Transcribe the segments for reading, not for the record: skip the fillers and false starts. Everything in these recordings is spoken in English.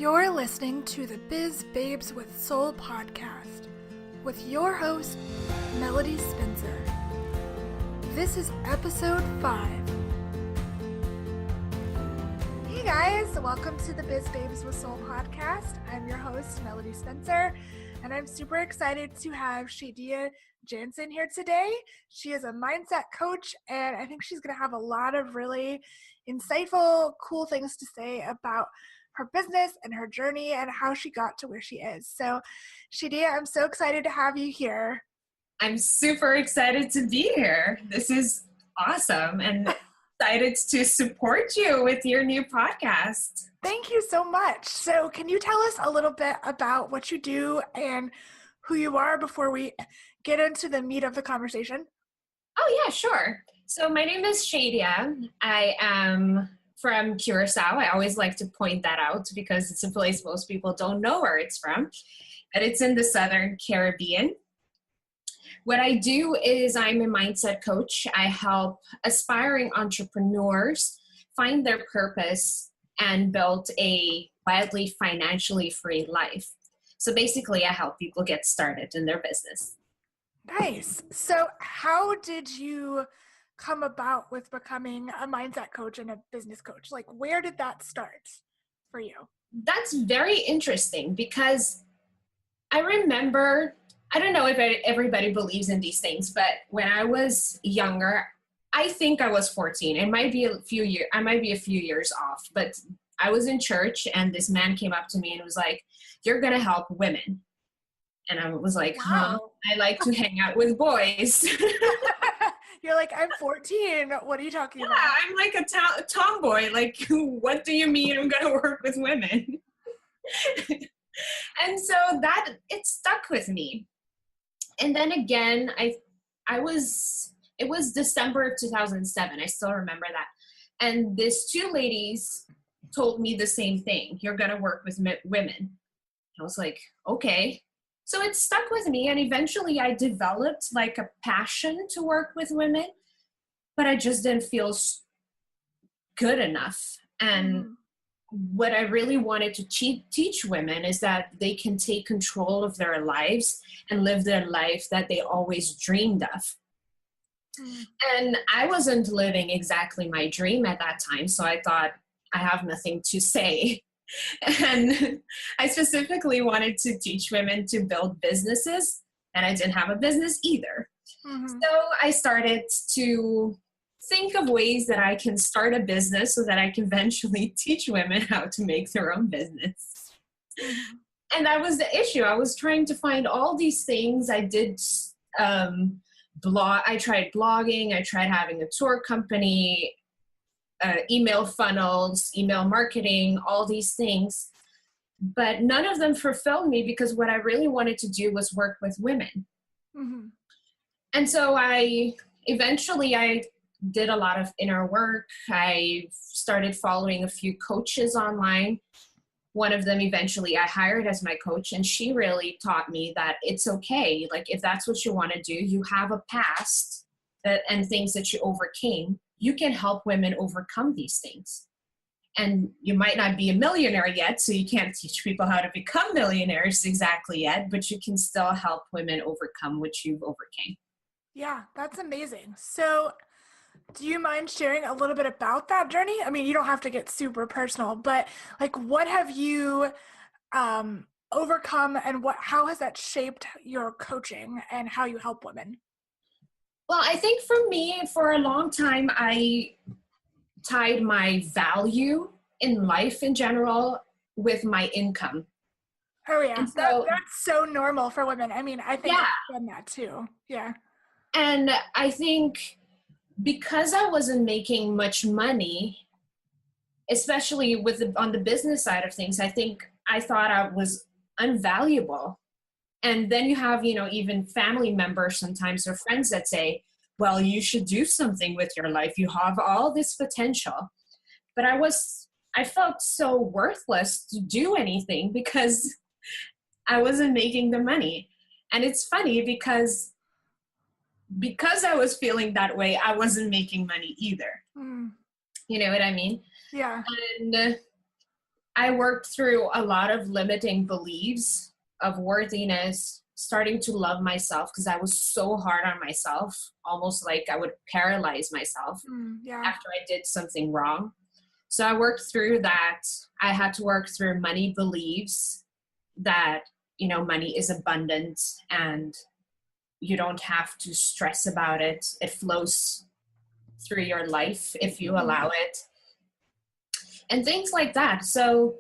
You're listening to the Biz Babes with Soul podcast with your host, Melody Spencer. This is episode 5. Hey guys, welcome to the Biz Babes with Soul podcast. I'm your host, Melody Spencer, and I'm super excited to have Sheedia Jansen here today. She is a mindset coach, and I think she's going to have a lot of really insightful, cool things to say about her business and her journey and how she got to where she is. So, Sheedia, I'm so excited to have you here. I'm super excited to be here. This is awesome and excited to support you with your new podcast. Thank you so much. So, can you tell us a little bit about what you do and who you are before we get into the meat of the conversation? Oh, yeah, sure. So, my name is Sheedia. I am from Curacao. I always like to point that out because it's a place most people don't know where it's from, but it's in the Southern Caribbean. What I do is I'm a mindset coach. I help aspiring entrepreneurs find their purpose and build a wildly financially free life. So basically, I help people get started in their business. Nice. So how did you come about with becoming a mindset coach and a business coach? Like, where did that start for you? That's very interesting because I remember, I don't know if everybody believes in these things, but when I was younger, I think I was 14. It might be a few years, I might be a few years off, but I was in church and this man came up to me and was like, "You're going to help women." And I was like, Wow. I like to hang out with boys. You're like, I'm 14. What are you talking about? Yeah, I'm like a tomboy. Like, what do you mean I'm going to work with women? And so that, it stuck with me. And then again, it was December of 2007. I still remember that. And these two ladies told me the same thing. You're going to work with women. I was like, okay. So it stuck with me, and eventually I developed like a passion to work with women, but I just didn't feel good enough. And what I really wanted to teach women is that they can take control of their lives and live their life that they always dreamed of. And I wasn't living exactly my dream at that time, so I thought, I have nothing to say. And I specifically wanted to teach women to build businesses, and I didn't have a business either. So I started to think of ways that I can start a business so that I can eventually teach women how to make their own business. And that was the issue. I was trying to find all these things. I did I tried blogging. I tried having a tour company, email funnels, email marketing, all these things. But none of them fulfilled me because what I really wanted to do was work with women. And so I did a lot of inner work. I started following a few coaches online. One of them eventually I hired as my coach, and she really taught me that it's okay. Like, if that's what you want to do, you have a past and things that you overcame. You can help women overcome these things. And you might not be a millionaire yet, so you can't teach people how to become millionaires exactly yet, but you can still help women overcome what you've overcame. Yeah, that's amazing. So do you mind sharing a little bit about that journey? I mean, you don't have to get super personal, but like, what have you overcome, and how has that shaped your coaching and how you help women? Well, I think for me, for a long time, I tied my value in life in general with my income. Oh, yeah. So, that's so normal for women. I mean, I think I've done that too. Yeah. And I think because I wasn't making much money, especially on the business side of things, I thought I was unvaluable. And then you have, even family members sometimes or friends that say, well, you should do something with your life. You have all this potential. But I felt so worthless to do anything because I wasn't making the money. And it's funny because I was feeling that way, I wasn't making money either. You know what I mean? Yeah. And I worked through a lot of limiting beliefs of worthiness, starting to love myself because I was so hard on myself, almost like I would paralyze myself Yeah. after I did something wrong. So I worked through that. I had to work through money beliefs that, money is abundant and you don't have to stress about it. It flows through your life if you allow it. And things like that. So,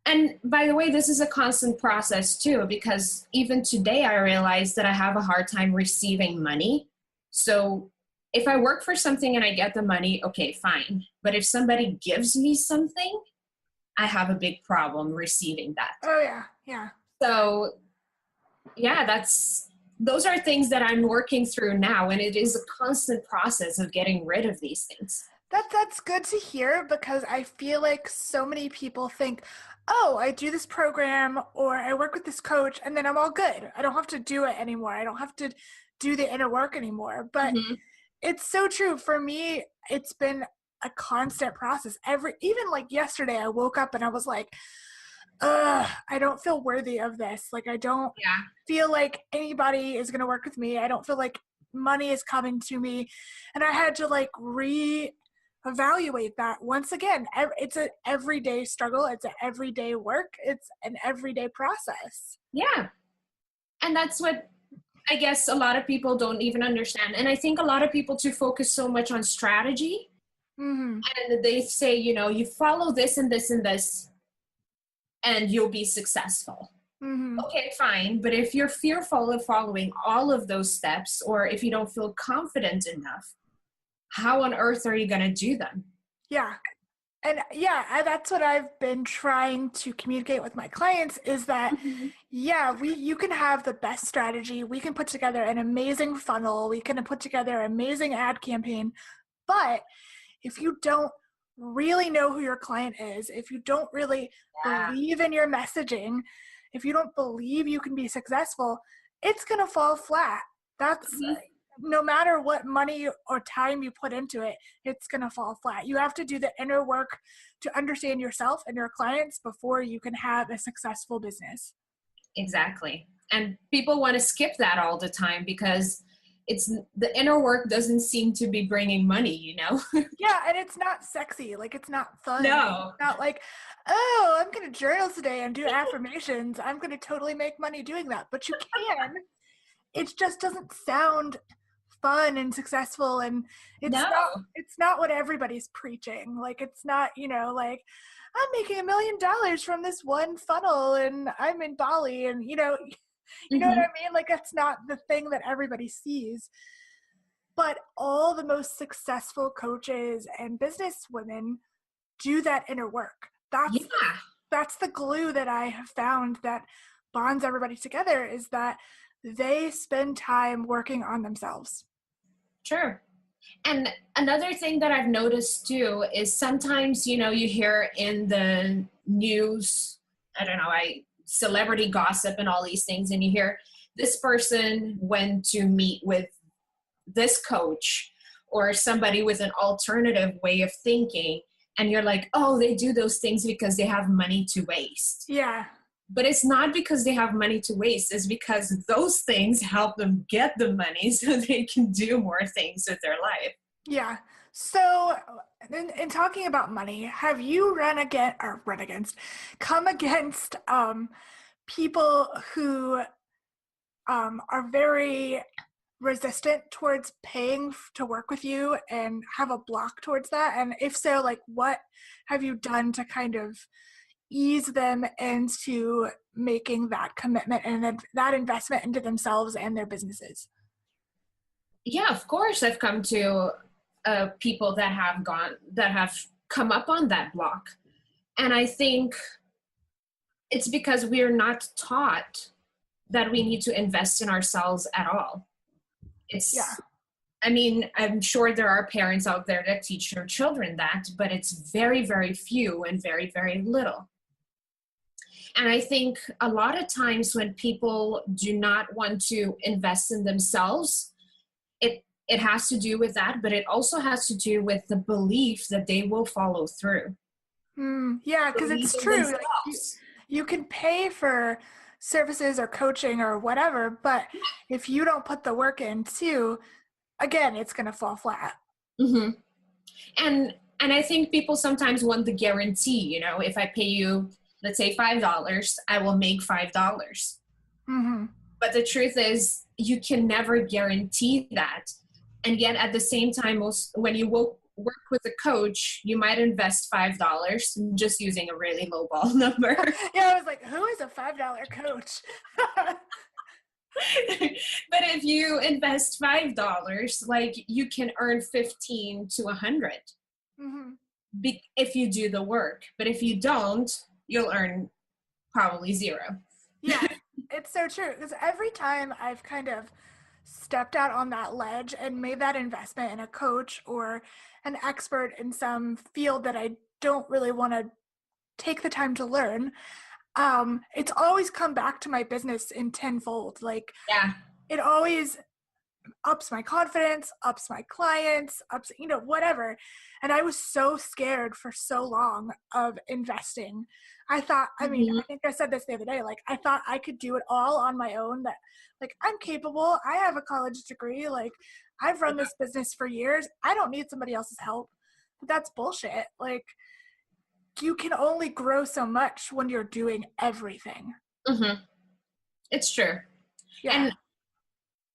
and by the way, this is a constant process too, because even today I realize that I have a hard time receiving money. So if I work for something and I get the money, okay, fine. But if somebody gives me something, I have a big problem receiving that. Oh yeah. Yeah. So yeah, those are things that I'm working through now. And it is a constant process of getting rid of these things. That's good to hear, because I feel like so many people think, oh, I do this program or I work with this coach and then I'm all good. I don't have to do it anymore. I don't have to do the inner work anymore. But it's so true. For me, it's been a constant process. Even like yesterday, I woke up and I was like, I don't feel worthy of this. Like, I don't feel like anybody is going to work with me. I don't feel like money is coming to me. And I had to like evaluate that once again. It's an everyday struggle. It's an everyday work. It's an everyday process. Yeah. And that's what I guess a lot of people don't even understand. And I think a lot of people too focus so much on strategy. And they say, you follow this and this and this and you'll be successful. Okay, fine. But if you're fearful of following all of those steps, or if you don't feel confident enough, how on earth are you going to do them? Yeah. And that's what I've been trying to communicate with my clients is that, you can have the best strategy. We can put together an amazing funnel. We can put together an amazing ad campaign. But if you don't really know who your client is, if you don't really believe in your messaging, if you don't believe you can be successful, it's going to fall flat. That's no matter what money or time you put into it, it's going to fall flat. You have to do the inner work to understand yourself and your clients before you can have a successful business. Exactly. And people want to skip that all the time because the inner work doesn't seem to be bringing money, Yeah, and it's not sexy. Like, it's not fun. No. It's not like, oh, I'm going to journal today and do affirmations. I'm going to totally make money doing that. But you can. It just doesn't sound fun and successful, and it's not what everybody's preaching. Like, it's not, like, I'm making $1 million from this one funnel and I'm in Bali, and you know what I mean? Like, that's not the thing that everybody sees. But all the most successful coaches and business women do that inner work. That's the glue that I have found that bonds everybody together, is that they spend time working on themselves. Sure. And another thing that I've noticed too is sometimes, you hear in the news, I don't know, celebrity gossip and all these things, and you hear this person went to meet with this coach or somebody with an alternative way of thinking, and you're like, oh, they do those things because they have money to waste. Yeah. But it's not because they have money to waste. It's because those things help them get the money so they can do more things with their life. Yeah. So in talking about money, have you come against people who are very resistant towards paying to work with you and have a block towards that? And if so, like, what have you done to kind of ease them into making that commitment and that investment into themselves and their businesses? Yeah, of course. I've come to people that have come up on that block. And I think it's because we're not taught that we need to invest in ourselves at all. I mean, I'm sure there are parents out there that teach their children that, but it's very, very few and very, very little. And I think a lot of times when people do not want to invest in themselves, it has to do with that, but it also has to do with the belief that they will follow through. Yeah, because believe it's in true. Like themselves. you can pay for services or coaching or whatever, but if you don't put the work in too, again, it's going to fall flat. Hmm. And I think people sometimes want the guarantee, if I pay you, let's say $5, I will make $5. Mm-hmm. But the truth is, you can never guarantee that. And yet at the same time, when you work with a coach, you might invest $5, just using a really low ball number. Yeah, I was like, who is a $5 coach? But if you invest $5, like, you can earn 15 to 100 Mm-hmm. if you do the work. But if you don't, you'll earn probably zero. Yeah, it's so true. Because every time I've kind of stepped out on that ledge and made that investment in a coach or an expert in some field that I don't really want to take the time to learn, it's always come back to my business in tenfold. Like, Yeah. it always ups my confidence, ups my clients, ups, whatever. And I was so scared for so long of investing. I thought, I mean, Mhm. I think I said this the other day, like, I thought I could do it all on my own, that, like, I'm capable. I have a college degree. Like, I've run this business for years. I don't need somebody else's help. But that's bullshit. Like, you can only grow so much when you're doing everything. Mhm. It's true. Yeah. And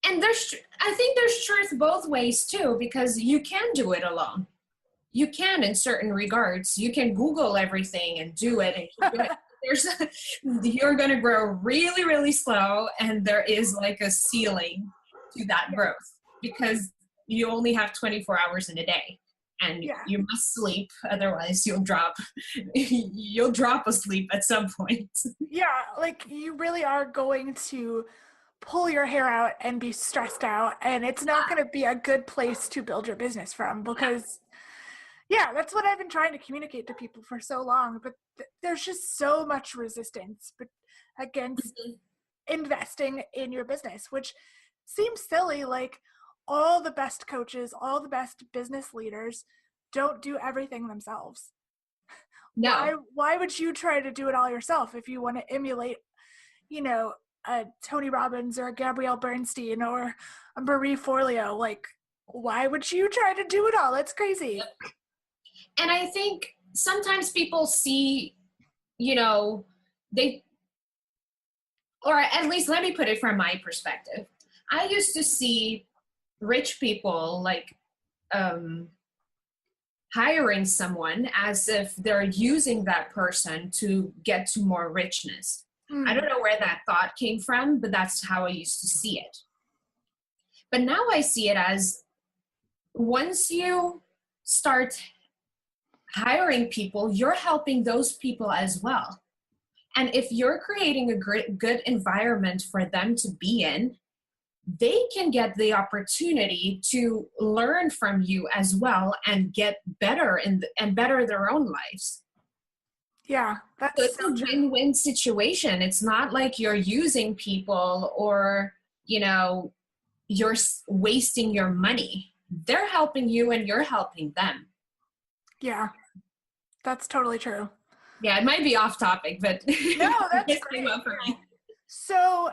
I think there's truth both ways too, because you can do it alone. You can, in certain regards. You can Google everything and do it and keep doing it. You're going to grow really, really slow, and there is like a ceiling to that growth because you only have 24 hours in a day, and Yeah. you must sleep, otherwise you'll drop asleep at some point. Yeah. Like, you really are going to pull your hair out and be stressed out, and it's not going to be a good place to build your business from, because that's what I've been trying to communicate to people for so long, but there's just so much resistance against investing in your business, which seems silly. Like, all the best coaches, all the best business leaders don't do everything themselves. No. Why would you try to do it all yourself if you want to emulate, a Tony Robbins or a Gabrielle Bernstein or a Marie Forleo? Like, why would you try to do it all? That's crazy. And I think sometimes people see, they, or at least let me put it from my perspective. I used to see rich people like hiring someone as if they're using that person to get to more richness. I don't know where that thought came from, but that's how I used to see it. But now I see it as, once you start hiring people, you're helping those people as well. And if you're creating a good environment for them to be in, they can get the opportunity to learn from you as well and get better and better their own lives. Yeah, So that's it's so a true. win-win situation. It's not like you're using people or, you're wasting your money. They're helping you and you're helping them. Yeah, that's totally true. Yeah, it might be off topic, but No, that's it great. came up for me. So,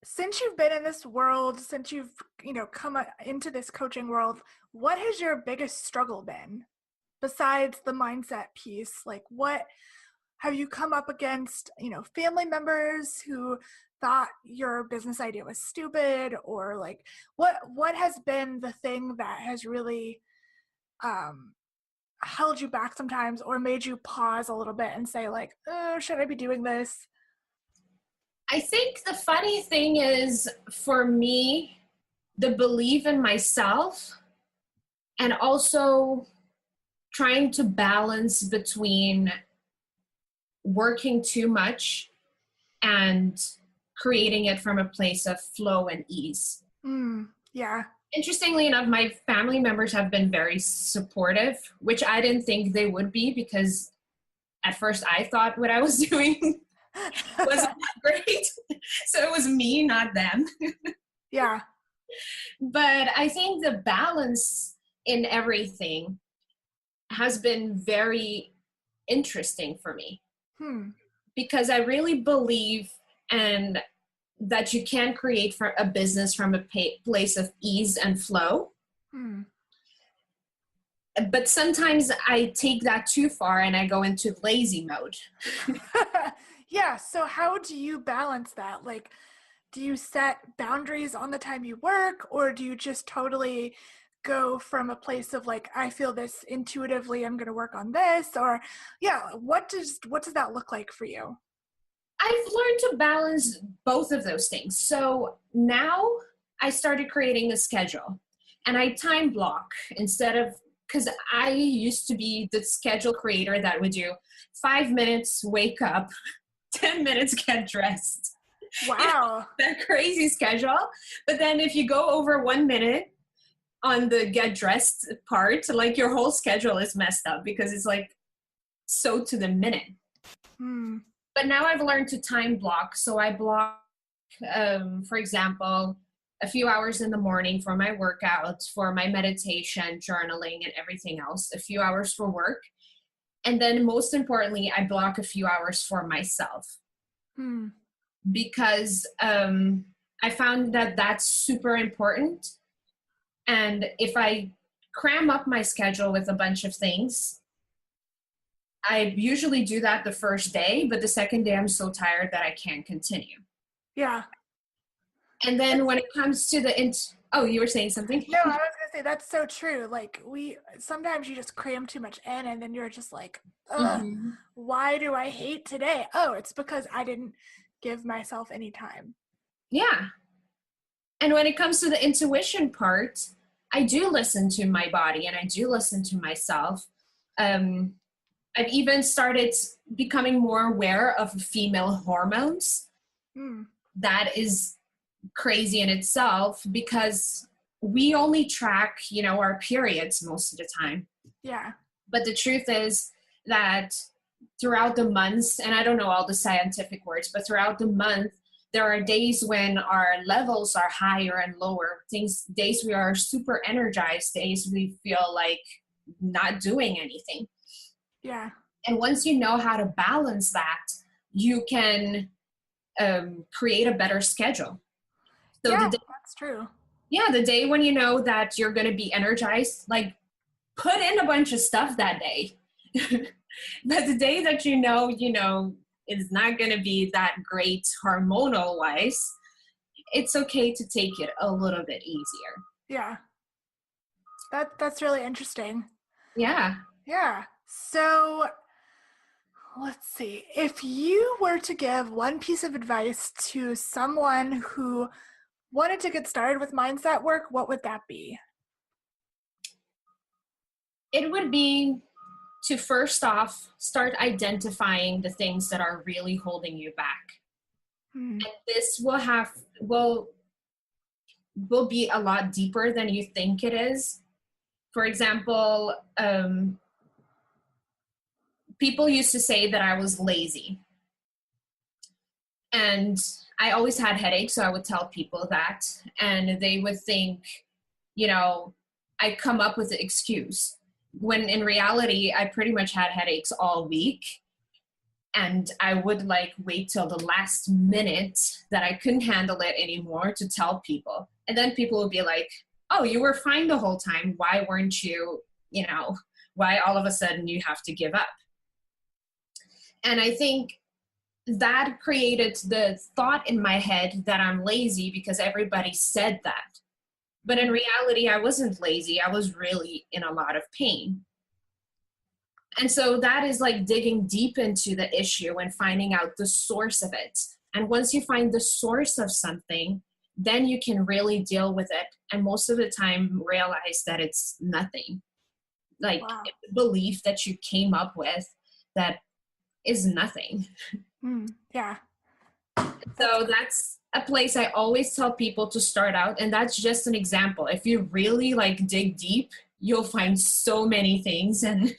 since you've been in this world, since you've, come into this coaching world, what has your biggest struggle been besides the mindset piece? Like, what have you come up against, family members who thought your business idea was stupid, or like, what has been the thing that has really um held you back sometimes, or made you pause a little bit and say, like, oh, should I be doing this? I think the funny thing is, for me, the belief in myself, and also trying to balance between working too much and creating it from a place of flow and ease. Yeah. Interestingly enough, my family members have been very supportive, which I didn't think they would be, because at first I thought what I was doing wasn't that great. So it was me, not them. Yeah. But I think the balance in everything has been very interesting for me Hmm. because I really believe and that you can create for a business from a place of ease and flow. Hmm. But sometimes I take that too far and I go into lazy mode. Yeah. So how do you balance that? Like, do you set boundaries on the time you work, or do you just totally go from a place of like, I feel this intuitively, I'm going to work on this? Or yeah, what does that look like for you? I've learned to balance both of those things. So now I started creating a schedule and I time block instead of, because I used to be the schedule creator that would do 5 minutes, wake up, 10 minutes, get dressed. You know, Wow. that crazy schedule. But then if you go over 1 minute on the get dressed part, like your whole schedule is messed up because it's like so to the minute. Hmm. But now I've learned to time block. So I block, for example, a few hours in the morning for my workouts, for my meditation, journaling, and everything else, a few hours for work. And then most importantly, I block a few hours for myself Hmm. because I found that that's super important. And if I cram up my schedule with a bunch of things, I usually do that the first day, but the second day I'm so tired that I can't continue. Yeah. And then when it comes to oh, you were saying something? No, I was gonna say that's so true. Like we sometimes you just cram too much in and then you're just like, ugh, Mhm. why do I hate today? Oh, it's because I didn't give myself any time. Yeah. And when it comes to the intuition part, I do listen to my body and I do listen to myself. Um, I've even started becoming more aware of female hormones. Hmm. That is crazy in itself because we only track, our periods most of the time. Yeah. But the truth is that throughout the months, and I don't know all the scientific words, but throughout the month, there are days when our levels are higher and lower. Days we are super energized, days we feel like not doing anything. Yeah. And once you know how to balance that, you can create a better schedule. So Yeah, that's true. the day when you know that you're going to be energized, like put in a bunch of stuff that day. But the day that is not going to be that great hormonal wise, it's okay to take it a little bit easier. Yeah. That's really interesting. Yeah. Yeah. So let's see. If you were to give one piece of advice to someone who wanted to get started with mindset work, what would that be? It would be to first off start identifying the things that are really holding you back. Hmm. And this will be a lot deeper than you think it is. For example, people used to say that I was lazy. And I always had headaches, so I would tell people that. And they would think, I come up with an excuse. When in reality, I pretty much had headaches all week. And I would wait till the last minute that I couldn't handle it anymore to tell people. And then people would be like, oh, you were fine the whole time. Why weren't you, why all of a sudden you have to give up? And I think that created the thought in my head that I'm lazy because everybody said that. But in reality, I wasn't lazy. I was really in a lot of pain. And so that is digging deep into the issue and finding out the source of it. And once you find the source of something, then you can really deal with it. And most of the time realize that it's nothing. Wow. A belief that you came up with that is nothing. Yeah. So that's a place I always tell people to start out. And that's just an example. If you really dig deep, you'll find so many things. And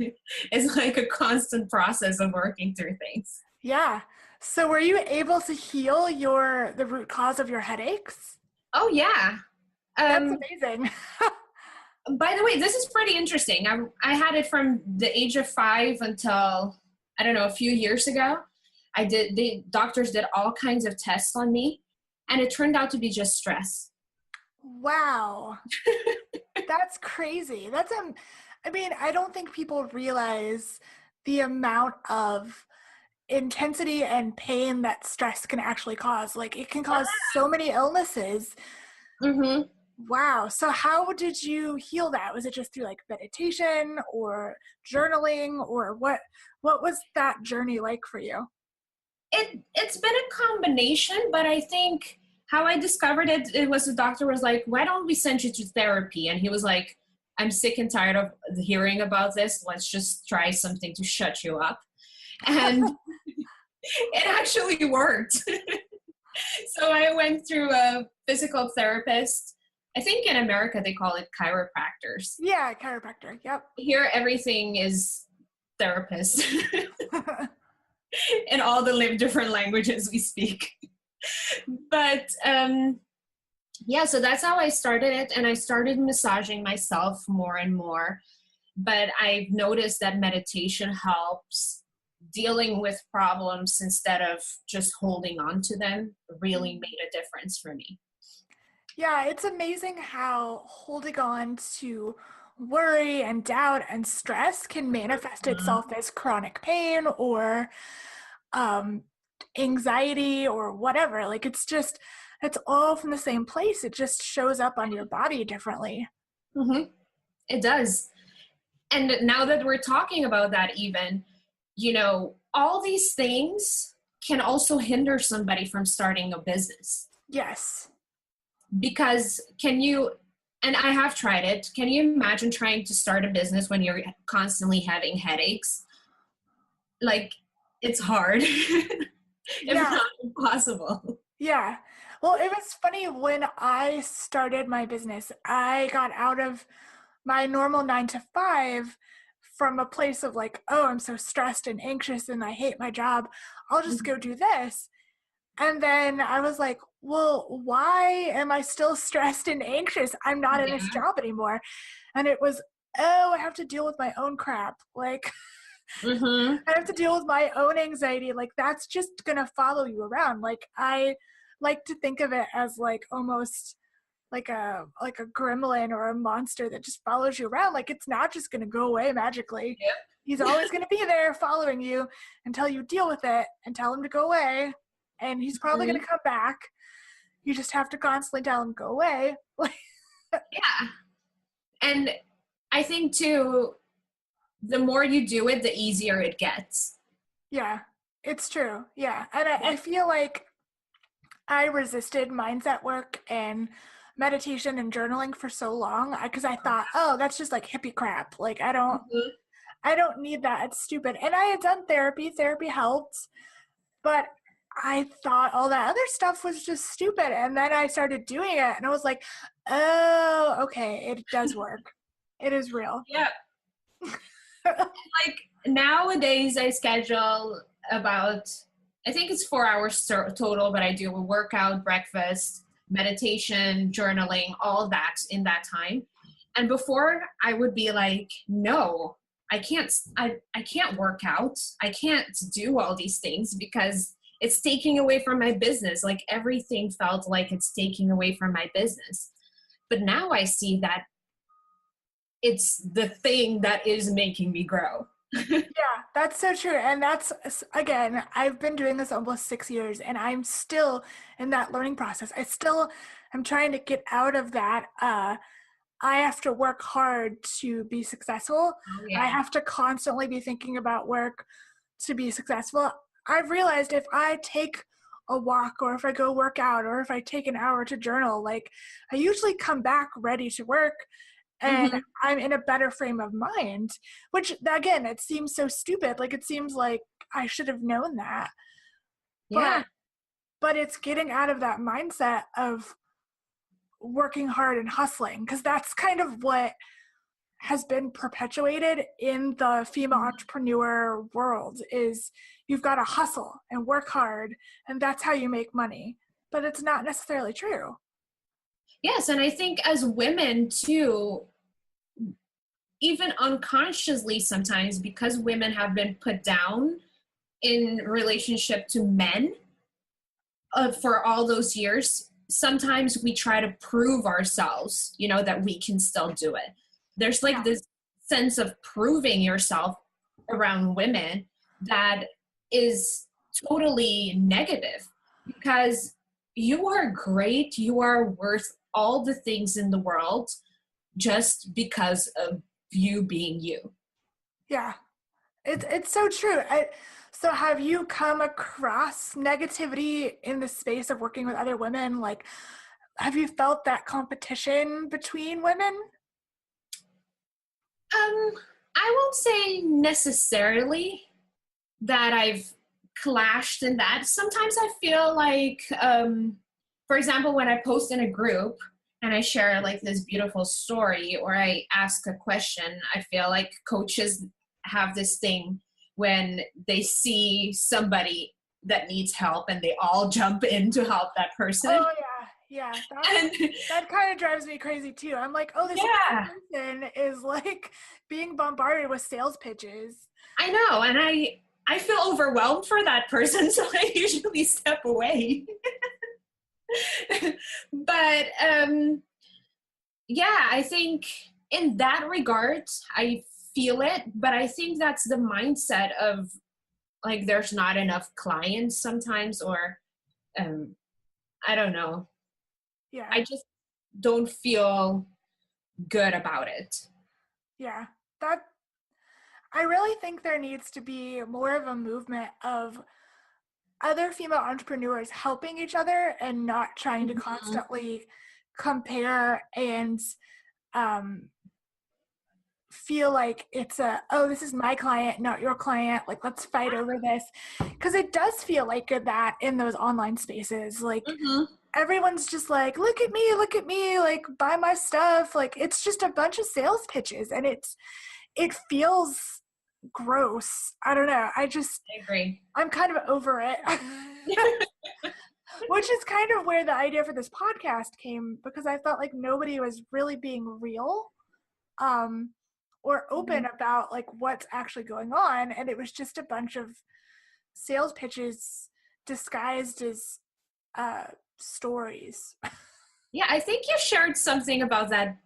it's a constant process of working through things. Yeah. So were you able to heal the root cause of your headaches? Oh, yeah. That's amazing. By the way, this is pretty interesting. I had it from the age of 5 until I don't know, a few years ago. The doctors did all kinds of tests on me, and it turned out to be just stress. Wow. That's crazy. I mean, I don't think people realize the amount of intensity and pain that stress can actually cause. Like, it can cause so many illnesses. Mm-hmm. Wow. So how did you heal that? Was it just through like meditation or journaling, or what was that journey like for you? It's been a combination, but I think how I discovered it was the doctor was like, why don't we send you to therapy? And he was like, I'm sick and tired of hearing about this. Let's just try something to shut you up. And it actually worked. So I went through a physical therapist. I think in America they call it chiropractors. Yeah, chiropractor. Yep. Here everything is therapist. In all the different languages we speak. But yeah, so that's how I started it. And I started massaging myself more and more. But I've noticed that meditation helps dealing with problems instead of just holding on to them really made a difference for me. Yeah, it's amazing how holding on to worry and doubt and stress can manifest itself as chronic pain or um, anxiety or whatever. Like, it's all from the same place. It just shows up on your body differently. Mm-hmm. It does. And now that we're talking about that, even, all these things can also hinder somebody from starting a business. Yes. Because and I have tried it, can you imagine trying to start a business when you're constantly having headaches? Like, it's hard. If not impossible. Yeah. Well, it was funny when I started my business, I got out of my normal 9 to 5 from a place of like, oh, I'm so stressed and anxious and I hate my job. I'll just go do this. And then I was like, well, why am I still stressed and anxious? I'm not in this job anymore. And it was, oh, I have to deal with my own crap. Like, I have to deal with my own anxiety. Like, that's just going to follow you around. Like, I like to think of it as like almost like a gremlin or a monster that just follows you around. Like, it's not just going to go away magically. Yep. He's always going to be there following you until you deal with it and tell him to go away. And he's probably going to come back. You just have to constantly tell him, go away. Yeah. And I think too, the more you do it, the easier it gets. Yeah, it's true. Yeah. And I feel like I resisted mindset work and meditation and journaling for so long because I thought, oh, that's just like hippie crap. Like, I don't need that. It's stupid. And I had done therapy. Therapy helped. But I thought all that other stuff was just stupid. And then I started doing it and I was like, oh, okay, it does work. It is real. Yeah. Like, nowadays I schedule about, I think it's 4 hours total, but I do a workout, breakfast, meditation, journaling, all that in that time. And before I would be like, no, I can't work out. I can't do all these things because it's taking away from my business. Like, everything felt like it's taking away from my business. But now I see that it's the thing that is making me grow. Yeah, that's so true. And that's, again, I've been doing this almost 6 years and I'm still in that learning process. I'm trying to get out of that. I have to work hard to be successful. Oh, yeah. I have to constantly be thinking about work to be successful. I've realized if I take a walk or if I go work out or if I take an hour to journal, like, I usually come back ready to work and I'm in a better frame of mind, which, again, it seems so stupid. Like, it seems like I should have known that. Yeah. But it's getting out of that mindset of working hard and hustling, because that's kind of what has been perpetuated in the female entrepreneur world is you've got to hustle and work hard and that's how you make money. But it's not necessarily true. Yes, and I think as women too, even unconsciously sometimes, because women have been put down in relationship to men for all those years, sometimes we try to prove ourselves, that we can still do it. There's like this sense of proving yourself around women that is totally negative, because you are great. You are worth all the things in the world just because of you being you. Yeah, it's so true. So have you come across negativity in the space of working with other women? Like, have you felt that competition between women? I won't say necessarily that I've clashed in that. Sometimes I feel like, for example, when I post in a group and I share like this beautiful story or I ask a question, I feel like coaches have this thing when they see somebody that needs help and they all jump in to help that person. Oh yeah. That kind of drives me crazy too. I'm like, oh, this person is like being bombarded with sales pitches. I know, and I feel overwhelmed for that person, so I usually step away. But yeah, I think in that regard, I feel it, but I think that's the mindset of like there's not enough clients sometimes, or I don't know. Yeah. I just don't feel good about it. Yeah. I really think there needs to be more of a movement of other female entrepreneurs helping each other and not trying to constantly compare and feel like it's this is my client, not your client, like let's fight over this, because it does feel like that in those online spaces. Like everyone's just like, look at me, like buy my stuff. Like it's just a bunch of sales pitches, and it feels gross. I don't know. I agree. I'm kind of over it. Which is kind of where the idea for this podcast came, because I felt like nobody was really being real or open about like what's actually going on, and it was just a bunch of sales pitches disguised as stories. Yeah, I think you shared something about that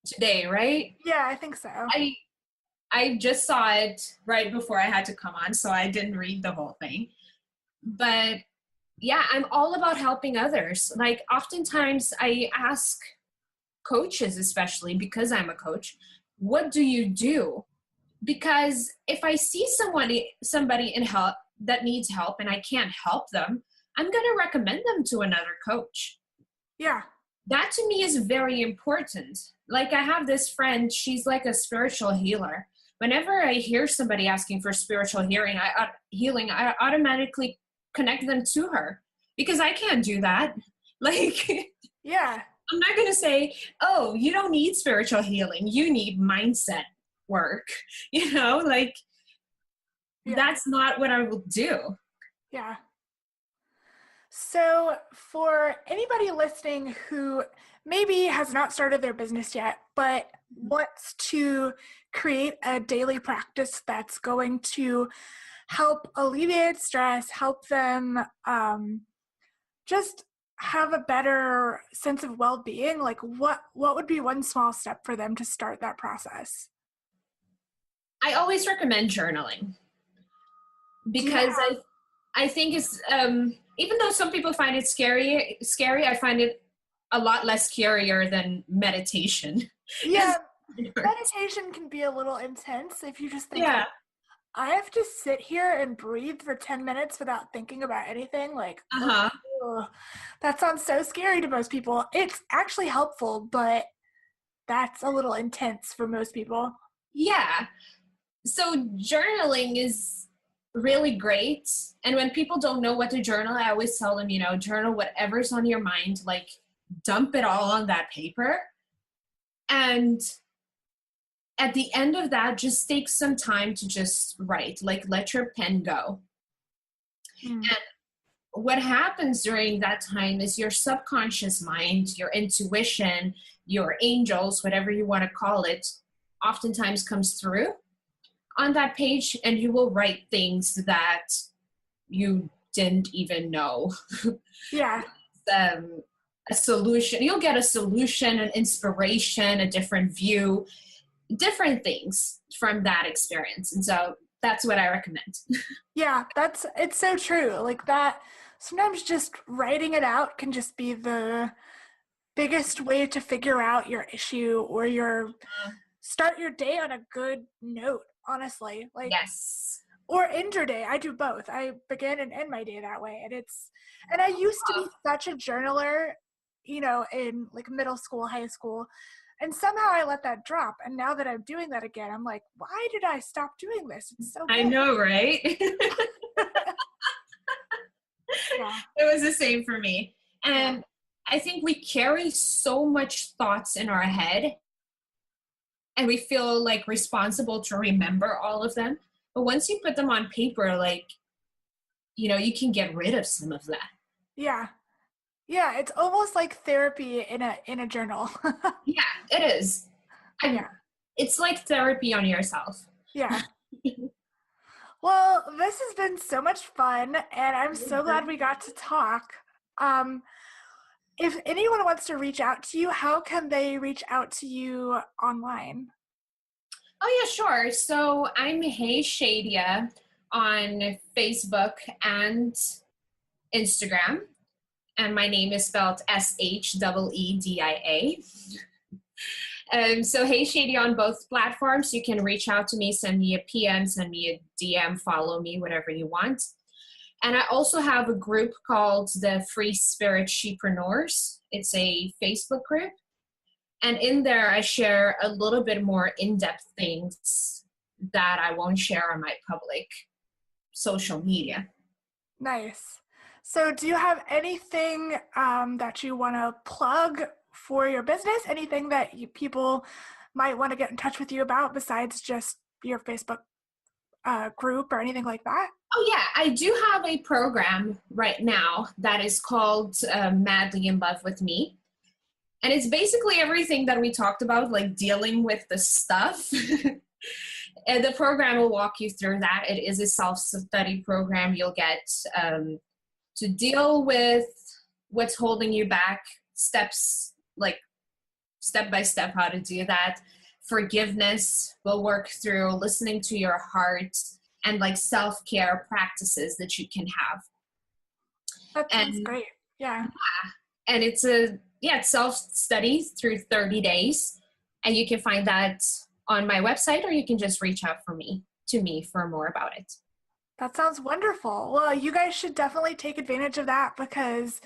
today, right? Yeah, I think so. I just saw it right before I had to come on, so I didn't read the whole thing. But yeah, I'm all about helping others. Like oftentimes I ask coaches, especially because I'm a coach, what do you do? Because if I see somebody in help that needs help and I can't help them, I'm going to recommend them to another coach. Yeah. That to me is very important. Like I have this friend, she's like a spiritual healer. Whenever I hear somebody asking for spiritual healing, I automatically connect them to her, because I can't do that. Like, yeah, I'm not going to say, oh, you don't need spiritual healing. You need mindset work. Like that's not what I will do. Yeah. So for anybody listening who maybe has not started their business yet, but wants to create a daily practice that's going to help alleviate stress, help them just have a better sense of well-being, like what would be one small step for them to start that process? I always recommend journaling, because I think it's even though some people find it scary, I find it a lot less scarier than meditation. Yeah, meditation can be a little intense if you just think, I have to sit here and breathe for 10 minutes without thinking about anything. Like, that sounds so scary to most people. It's actually helpful, but that's a little intense for most people. Yeah. So journaling is really great. And when people don't know what to journal, I always tell them, journal whatever's on your mind, like dump it all on that paper. And at the end of that, just take some time to just write, like let your pen go. And what happens during that time is your subconscious mind, your intuition, your angels, whatever you want to call it, oftentimes comes through on that page, and you will write things that you didn't even know. Yeah. A solution. You'll get a solution, an inspiration, a different view, different things from that experience. And so that's what I recommend. Yeah, it's so true. Like that, sometimes just writing it out can just be the biggest way to figure out your issue or start your day on a good note, honestly. Like, Yes. or end your day. I do both. I begin and end my day that way. And I used to be such a journaler, in like middle school, high school. And somehow I let that drop. And now that I'm doing that again, I'm like, why did I stop doing this? It's so good. I know, right? Yeah. It was the same for me. And I think we carry so much thoughts in our head and we feel like responsible to remember all of them. But once you put them on paper, like, you can get rid of some of that. Yeah. Yeah. It's almost like therapy in a journal. Yeah, it is. It's like therapy on yourself. Yeah. Well, this has been so much fun, and I'm so glad we got to talk. If anyone wants to reach out to you, how can they reach out to you online? Oh, yeah, sure. So I'm Hey Sheedia on Facebook and Instagram, and my name is spelled Sheedia. So Hey Sheedia on both platforms. You can reach out to me, send me a PM, send me a DM, follow me, whatever you want. And I also have a group called the Free Spirit Shepreneurs. It's a Facebook group. And in there, I share a little bit more in-depth things that I won't share on my public social media. Nice. So do you have anything that you want to plug for your business? Anything that people might want to get in touch with you about besides just your Facebook group or anything like that? Oh, yeah. I do have a program right now that is called Madly in Love with Me. And it's basically everything that we talked about, like dealing with the stuff. And the program will walk you through that. It is a self-study program. You'll get to deal with what's holding you back, steps, like step by step how to do that. Forgiveness, we'll work through listening to your heart and like self-care practices that you can have. That sounds great. Yeah. And it's self-study through 30 days. And you can find that on my website, or you can just reach out to me for more about it. That sounds wonderful. Well, you guys should definitely take advantage of that because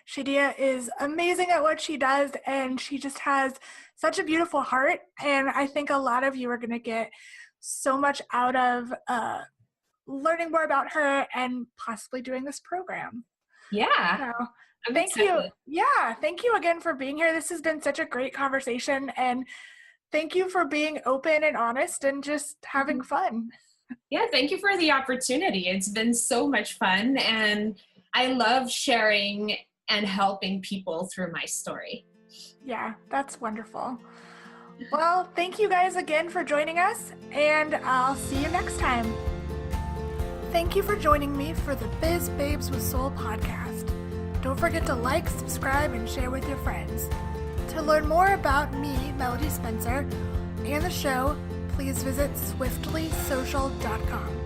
Sheedia is amazing at what she does and she just has such a beautiful heart. And I think a lot of you are going to get so much out of learning more about her and possibly doing this program. Yeah. So, thank you. Yeah. Thank you again for being here. This has been such a great conversation and thank you for being open and honest and just having fun. Yeah, thank you for the opportunity. It's been so much fun and I love sharing and helping people through my story. Yeah, that's wonderful. Well, thank you guys again for joining us and I'll see you next time. Thank you for joining me for the Biz Babes with Soul podcast. Don't forget to like, subscribe, and share with your friends. To learn more about me, Melody Spencer, and the show, please visit swiftlysocial.com.